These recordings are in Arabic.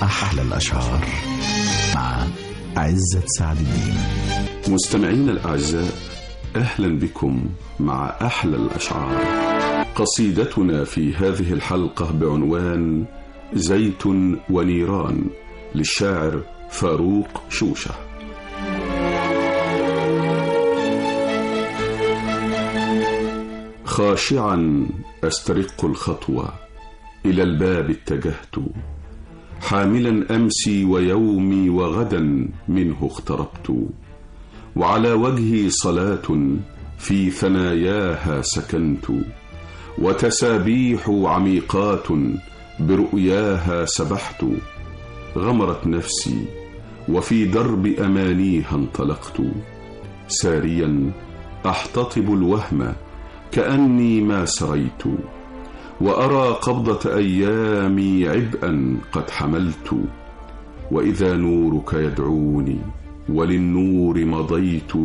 أحلى الأشعار مع عزت سعد الدين. مستمعين الأعزاء، أهلا بكم مع أحلى الأشعار. قصيدتنا في هذه الحلقة بعنوان زيت ونيران للشاعر فاروق شوشة. خاشعا أسترق الخطوة إلى الباب اتجهت، حاملا أمسي ويومي وغدا منه اقتربت، وعلى وجهي صلاة في ثناياها سكنت، وتسابيح عميقات برؤياها سبحت. غمرت نفسي وفي درب أمانيها انطلقت، ساريا أحتطب الوهم كأني ما سريت، وأرى قبضة أيامي عبئا قد حملت، وإذا نورك يدعوني وللنور مضيت.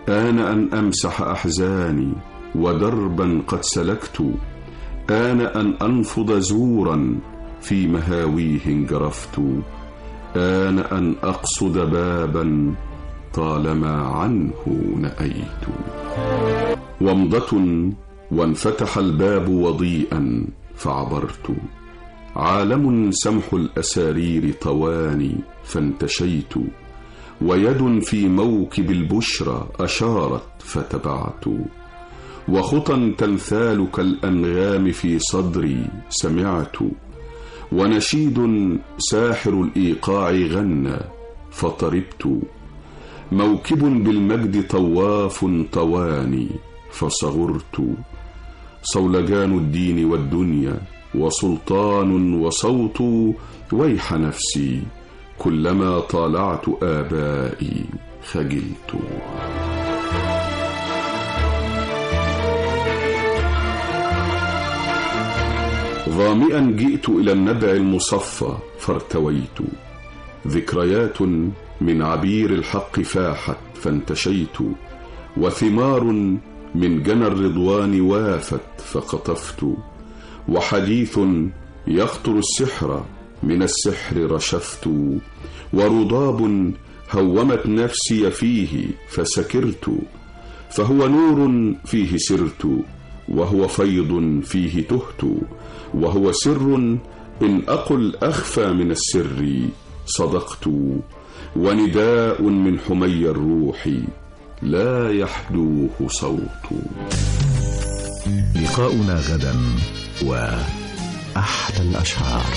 آن أن أمسح أحزاني ودربا قد سلكت، آن أن أنفض زورا في مهاويه انجرفت، آن أن أقصد بابا طالما عنه نأيت. ومضة وانفتح الباب وضيئا فعبرت، عالم سمح الأسارير طواني فانتشيت، ويد في موكب البشرى أشارت فتبعت، وخطى تمثال كالأنغام في صدري سمعت، ونشيد ساحر الإيقاع غنى فطربت، موكب بالمجد طواف طواني فصغرت، صولجان الدين والدنيا وسلطان وصوت، ويح نفسي كلما طالعت آبائي خجلت. ظامئا جئت إلى النبع المصفى فارتويت، ذكريات من عبير الحق فاحت فانتشيت، وثمار من جنى الرضوان وافت فقطفت، وحديث يخطر السحر من السحر رشفت، ورضاب هومت نفسي فيه فسكرت، فهو نور فيه سرت، وهو فيض فيه تهت، وهو سر إن أقل أخفى من السر صدقت، ونداء من حمي الروح لا يحدوه صوت. لقاؤنا غدا وأحلى الأشعار.